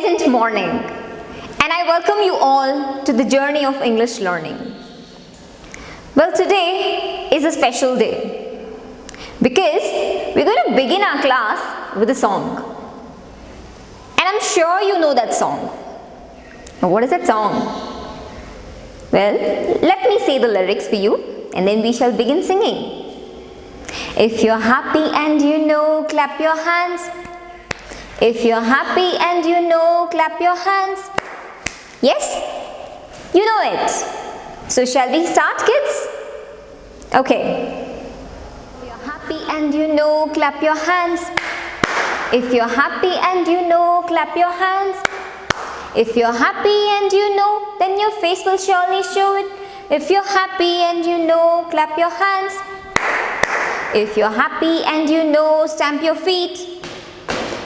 pleasant morning, and I welcome you all to the journey of English learning. Well, today is a special day because we're going to begin our class with a song. And I'm sure you know that song. Now, what is that song? Well, let me say the lyrics for you and then we shall begin singing. If you're happy and you know, clap your hands. If you're happy and you know, clap your hands. Yes? You know it. So shall we start, kids? Okay. If you're happy and you know, clap your hands. If you're happy and you know, clap your hands. If you're happy and you know, then your face will surely show it. If you're happy and you know, clap your hands. If you're happy and you know, stamp your feet.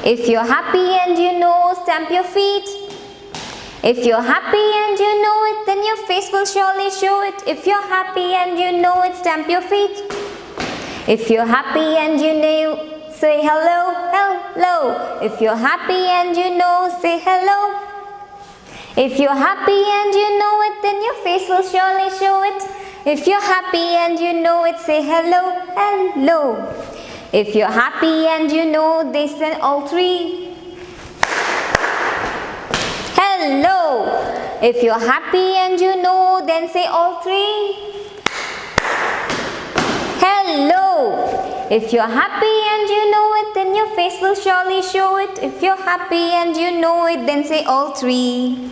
If you're happy and you know, stamp your feet. If you're happy and you know it, then your face will surely show it. If you're happy and you know it, stamp your feet. If you're happy and you know, say hello, hello. If you're happy and you know, say hello. If you're happy and you know it, then your face will surely show it. If you're happy and you know it, say hello, hello. If you're happy and you know, they send all three. Hello. If you're happy and you know, then say all three. Hello. If you're happy and you know it, then your face will surely show it. If you're happy and you know it, then say all three.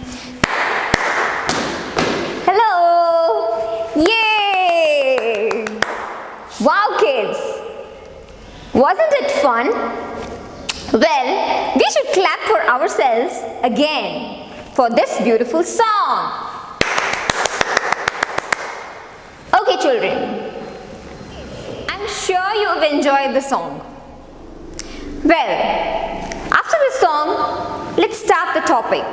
Hello. Yay. Wow, kids. Wasn't it fun? Well, we should clap for ourselves again for this beautiful song. Okay, children. I'm sure you have enjoyed the song. Well, after the song, let's start the topic.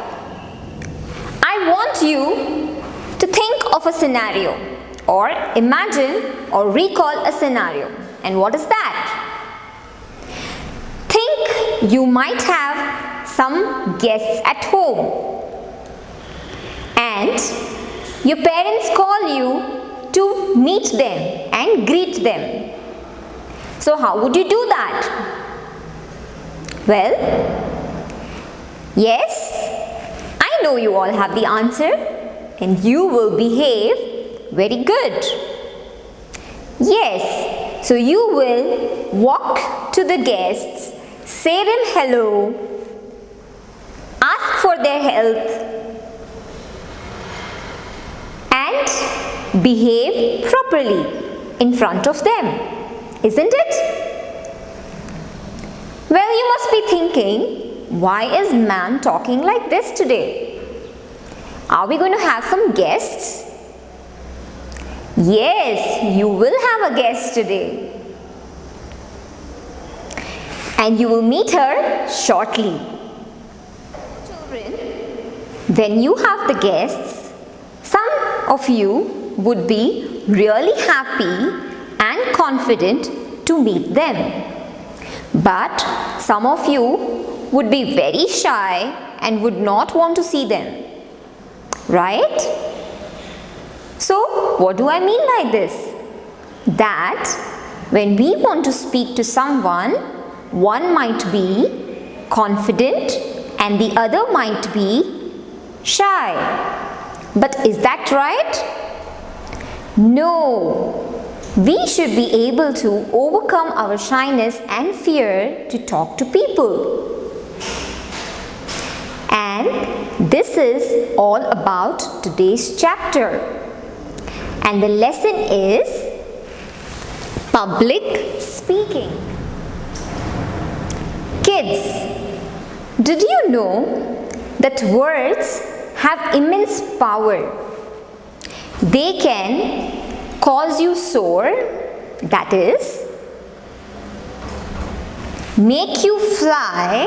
I want you to think of a scenario or imagine or recall a scenario. And what is that? Think you might have some guests at home and your parents call you to meet them and greet them. So how would you do that? Well, yes, I know you all have the answer and you will behave very good. Yes, so you will walk to the guests, say them hello, ask for their health and behave properly in front of them, isn't it? Well, you must be thinking, why is man talking like this today? Are we going to have some guests? Yes, you will have a guest today. And you will meet her shortly. Children, when you have the guests, some of you would be really happy and confident to meet them. But some of you would be very shy and would not want to see them. Right? So, what do I mean by this? That when we want to speak to someone, one might be confident and the other might be shy. But is that right? No. We should be able to overcome our shyness and fear to talk to people. And this is all about today's chapter. And the lesson is public speaking. Kids, did you know that words have immense power? They can cause you sore, that is, make you fly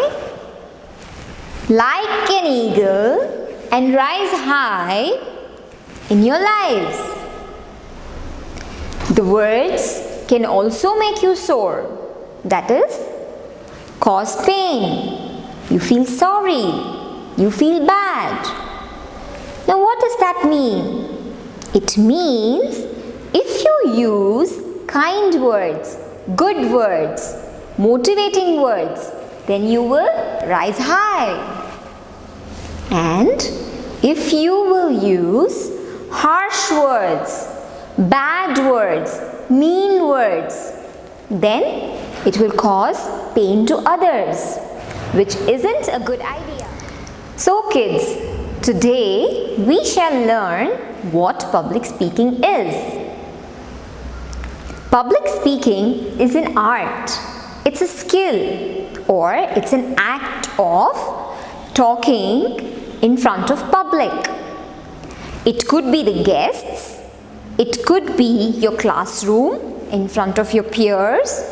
like an eagle and rise high in your lives. The words can also make you sore, that is, cause pain. You feel sorry you feel bad. Now what does that mean? It means if you use kind words, good words, motivating words, then you will rise high. And if you will use harsh words, bad words, mean words, then it will cause pain to others, which isn't a good idea. So kids, today we shall learn what public speaking is. Public speaking is an art. It's a skill, or it's an act of talking in front of public. It could be the guests, it could be your classroom in front of your peers,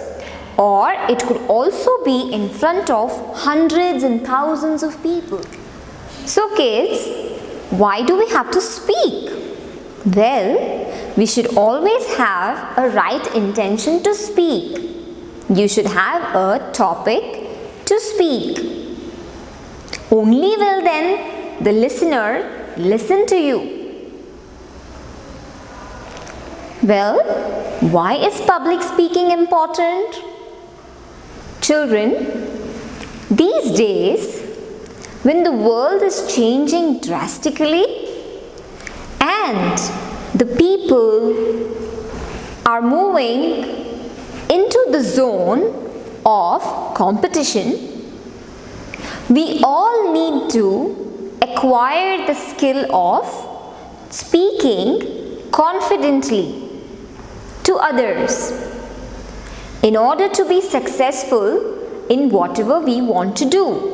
or it could also be in front of hundreds and thousands of people. So kids, why do we have to speak? Well, we should always have a right intention to speak. You should have a topic to speak. Only will then the listener listen to you. Well, why is public speaking important? Children, these days, when the world is changing drastically and the people are moving into the zone of competition, we all need to acquire the skill of speaking confidently to others in order to be successful in whatever we want to do.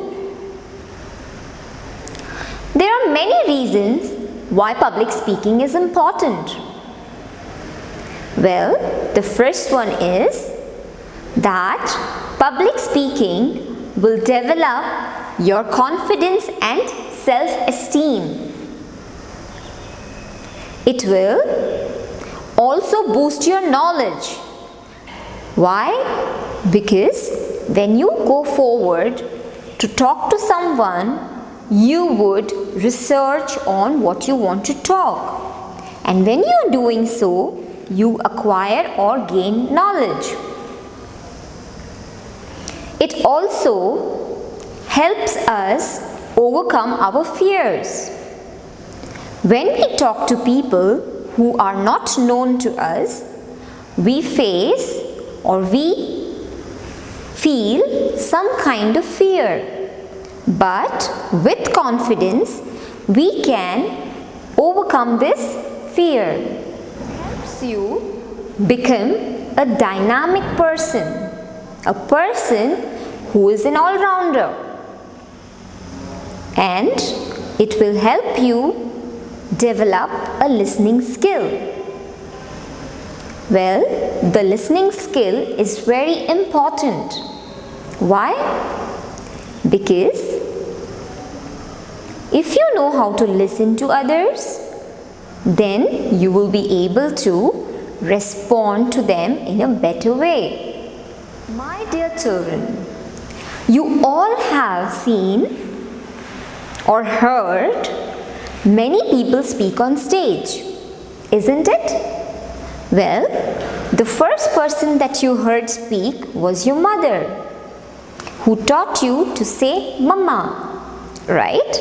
There are many reasons why public speaking is important. Well, the first one is that public speaking will develop your confidence and self-esteem. It will also boost your knowledge. Why? Because when you go forward to talk to someone, you would research on what you want to talk. And when you are doing so, you acquire or gain knowledge. It also helps us overcome our fears. When we talk to people who are not known to us, we face or we feel some kind of fear. But with confidence, we can overcome this fear. It helps you become a dynamic person, a person who is an all-rounder. And it will help you develop a listening skill. Well, the listening skill is very important. Why? Because if you know how to listen to others, then you will be able to respond to them in a better way. My dear children, you all have seen or heard many people speak on stage, isn't it? Well, the first person that you heard speak was your mother, who taught you to say Mama, right?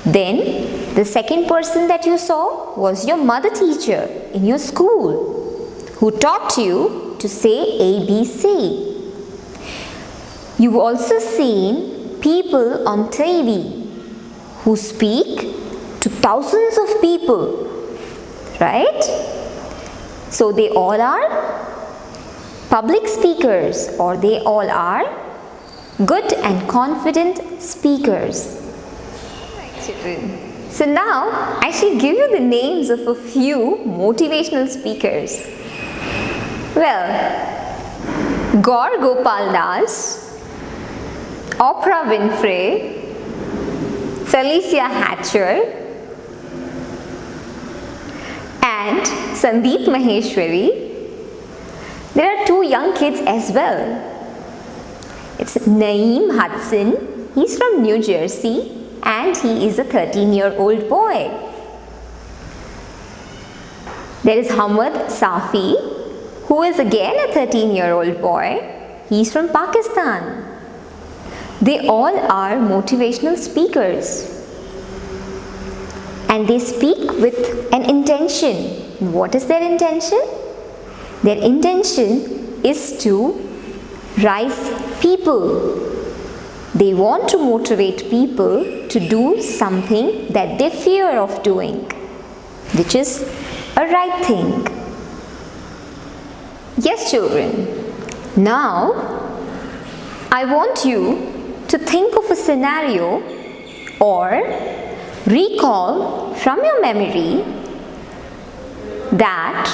Then the second person that you saw was your mother teacher in your school, who taught you to say ABC. You've also seen people on TV who speak to thousands of people, right? So they all are public speakers, or they all are good and confident speakers. Right, children. So now I shall give you the names of a few motivational speakers. Well, Gaur Gopal Das, Oprah Winfrey, Felicia Hatcher, and Sandeep Maheshwari. There are two young kids as well. It's Naeem Hudson, he's from New Jersey, and he is a 13-year-old boy. There is Hamad Safi, who is again a 13-year-old boy. He is from Pakistan. They all are motivational speakers. And they speak with an intention. What is their intention? Their intention is to rise people. They want to motivate people to do something that they fear of doing, which is a right thing. Yes, children. Now, I want you to think of a scenario or recall from your memory that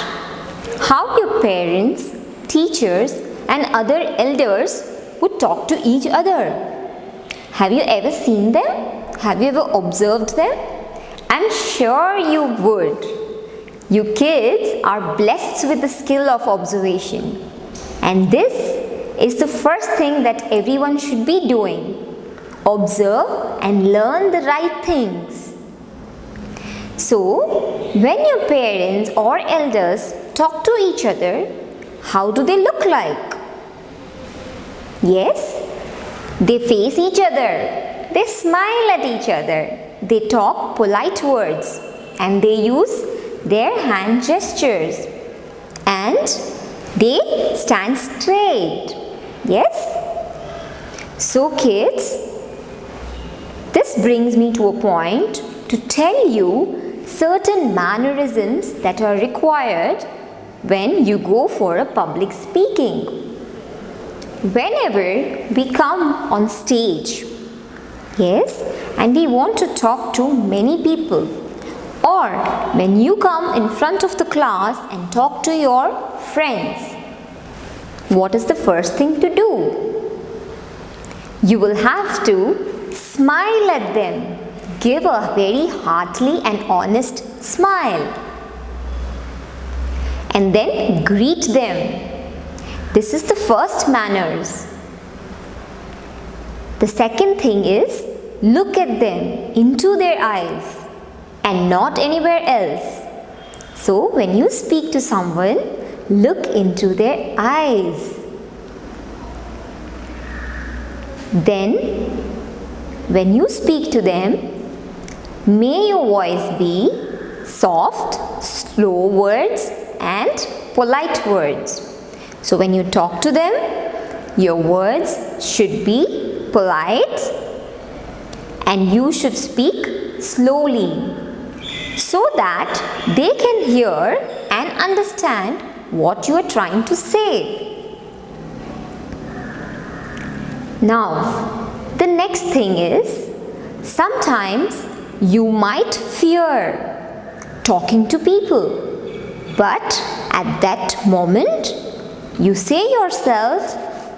how your parents, teachers and other elders would talk to each other. Have you ever seen them? Have you ever observed them? I'm sure you would. You kids are blessed with the skill of observation. And this is the first thing that everyone should be doing. Observe and learn the right things. So, when your parents or elders talk to each other, how do they look like? Yes, they face each other, they smile at each other, they talk polite words, and they use their hand gestures, and they stand straight. Yes? So kids, this brings me to a point to tell you certain mannerisms that are required when you go for a public speaking. Whenever we come on stage, yes, and we want to talk to many people, or when you come in front of the class and talk to your friends, what is the first thing to do? You will have to smile at them. Give a very hearty and honest smile. And then greet them. This is the first manners. The second thing is look at them into their eyes and not anywhere else. So when you speak to someone, look into their eyes. Then when you speak to them, may your voice be soft, slow words and polite words. So when you talk to them, your words should be polite and you should speak slowly so that they can hear and understand what you are trying to say. Now, the next thing is, sometimes you might fear talking to people, but at that moment, you say yourself,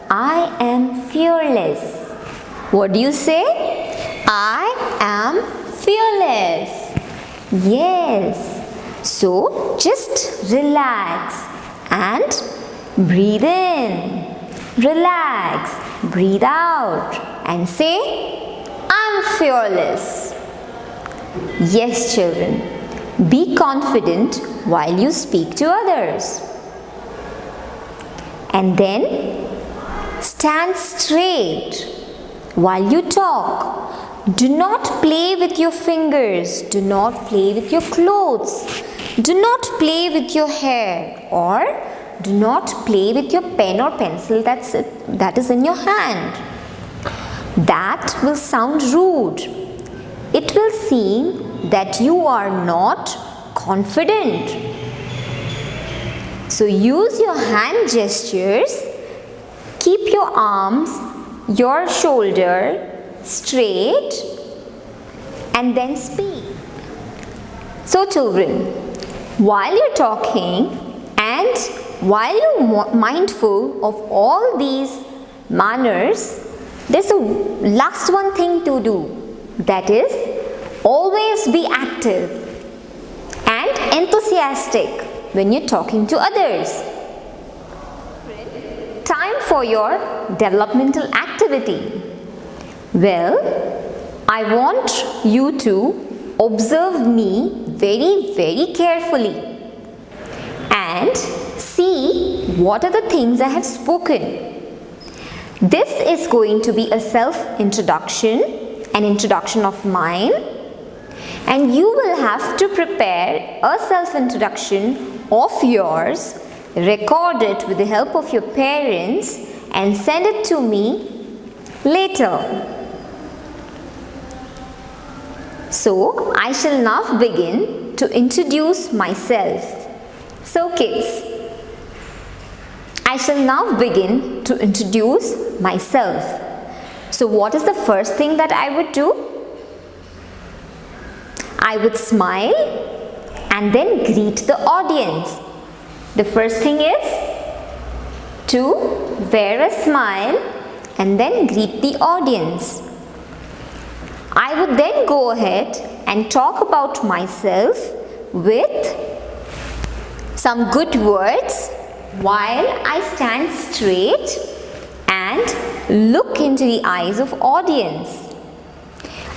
I am fearless. What do you say? I am fearless. Yes. So just relax and breathe in. Relax, breathe out and say, I'm fearless. Yes, children. Be confident while you speak to others. And then stand straight while you talk. Do not play with your fingers. Do not play with your clothes. Do not play with your hair, or do not play with your pen or pencil that is in your hand. That will sound rude. It will seem that you are not confident. So use your hand gestures, keep your arms, your shoulder straight and then speak. So children, while you're talking and while you're mindful of all these manners, there's a last one thing to do, that is always be active and enthusiastic when you're talking to others. Time for your developmental activity. Well, I want you to observe me very carefully and see what are the things I have spoken. This is going to be a self-introduction, an introduction of mine, and you will have to prepare a self-introduction of yours, record it with the help of your parents and send it to me later. So, I shall now begin to introduce myself. So kids, I shall now begin to introduce myself. So what is the first thing that I would do? I would smile and then greet the audience. The first thing is to wear a smile and then greet the audience. I would then go ahead and talk about myself with some good words while I stand straight and look into the eyes of audience.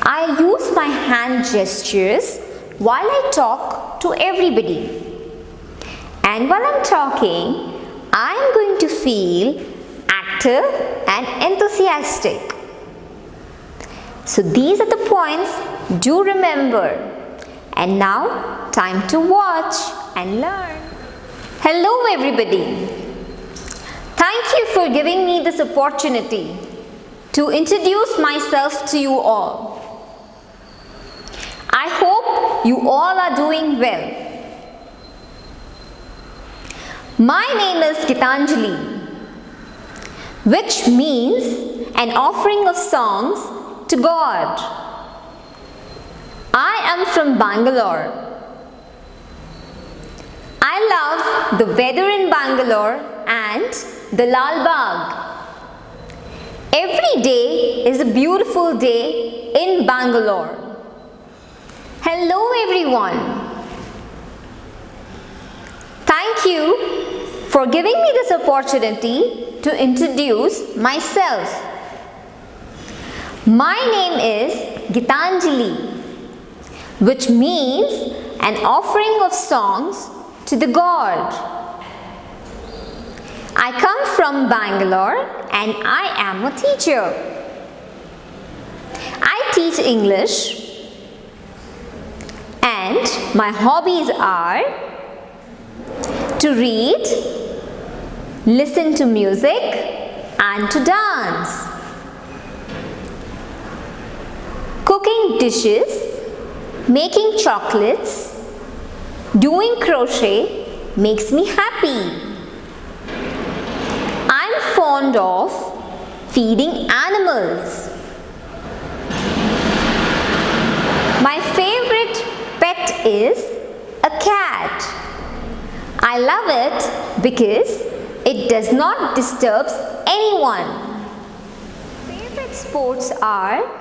I use my hand gestures while I talk to everybody. And while I'm talking, I am going to feel active and enthusiastic. So these are the points, do remember. And now, time to watch and learn. Hello everybody. Thank you for giving me this opportunity to introduce myself to you all. I hope you all are doing well. My name is Gitanjali, which means an offering of songs to God. I am from Bangalore. I love the weather in Bangalore and the Lal Bagh. Every day is a beautiful day in Bangalore. Hello everyone. Thank you for giving me this opportunity to introduce myself. My name is Gitanjali, which means an offering of songs to the God. I come from Bangalore and I am a teacher. I teach English and my hobbies are to read, listen to music and to dance. Cooking dishes, making chocolates, doing crochet makes me happy. I'm fond of feeding animals. My favorite pet is a cat. I love it because it does not disturb anyone. Favorite sports are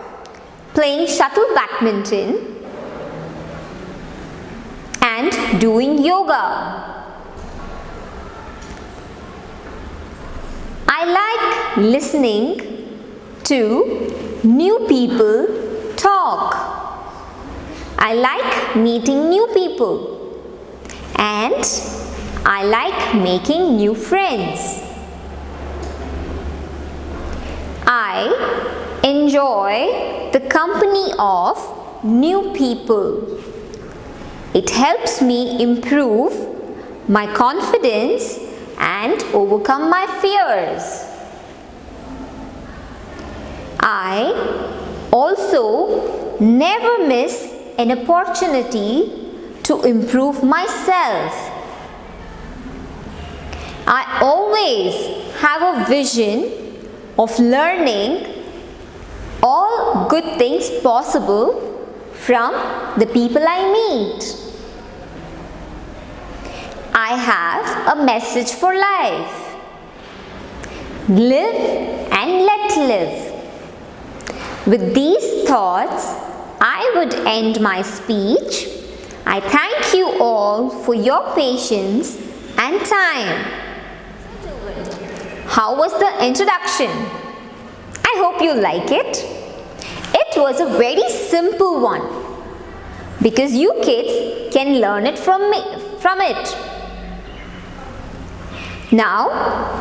playing shuttle badminton and doing yoga. I like listening to new people talk. I like meeting new people and I like making new friends. I enjoy the company of new people. It helps me improve my confidence and overcome my fears. I also never miss an opportunity to improve myself. I always have a vision of learning all good things possible from the people I meet. I have a message for life. Live and let live. With these thoughts, I would end my speech. I thank you all for your patience and time. How was the introduction? I hope you like it. It was a very simple one because you kids can learn it from it. Now,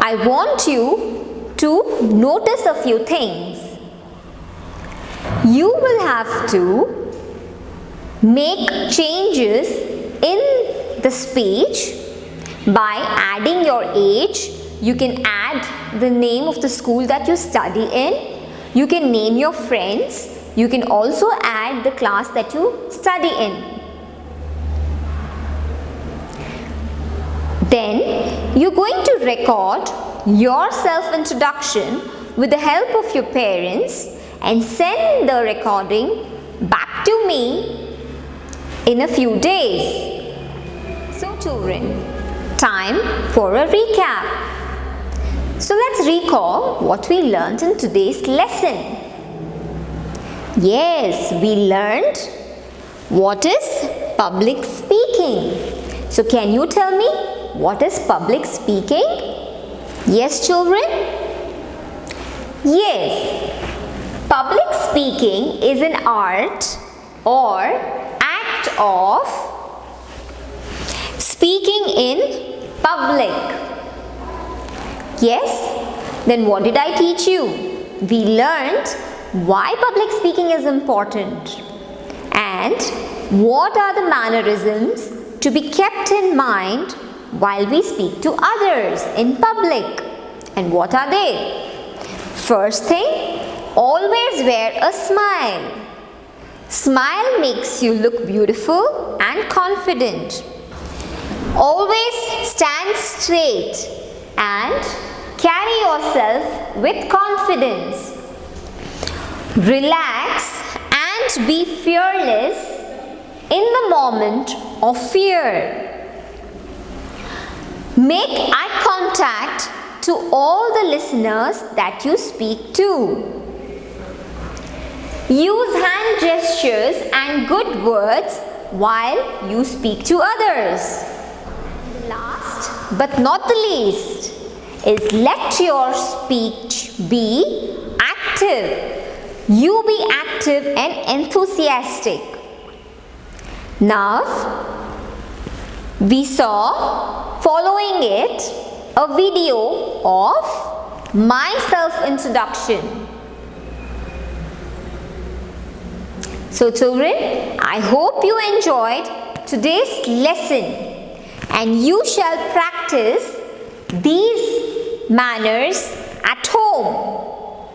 I want you to notice a few things. You will have to make changes in the speech by adding your age. You can add the name of the school that you study in. You can name your friends. You can also add the class that you study in. Then you're going to record your self-introduction with the help of your parents and send the recording back to me in a few days. So children, time for a recap. So let's recall what we learned in today's lesson. Yes, we learned what is public speaking. So can you tell me what is public speaking? Yes, children? Yes. Public speaking is an art or act of speaking in public. Yes? Then what did I teach you? We learned why public speaking is important and what are the mannerisms to be kept in mind while we speak to others in public. And what are they? First thing, always wear a smile. Smile makes you look beautiful and confident. Always stand straight and carry yourself with confidence. Relax and be fearless in the moment of fear. Make eye contact to all the listeners that you speak to. Use hand gestures and good words while you speak to others. Last but not the least is let your speech be active. You be active and enthusiastic. Now, we saw following it a video of my self-introduction. So children, I hope you enjoyed today's lesson and you shall practice these manners at home.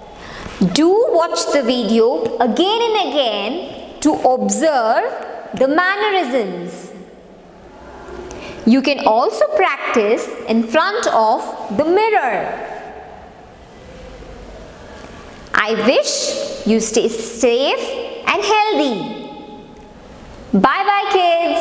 Do watch the video again and again to observe the mannerisms. You can also practice in front of the mirror. I wish you stay safe and healthy. Bye bye kids.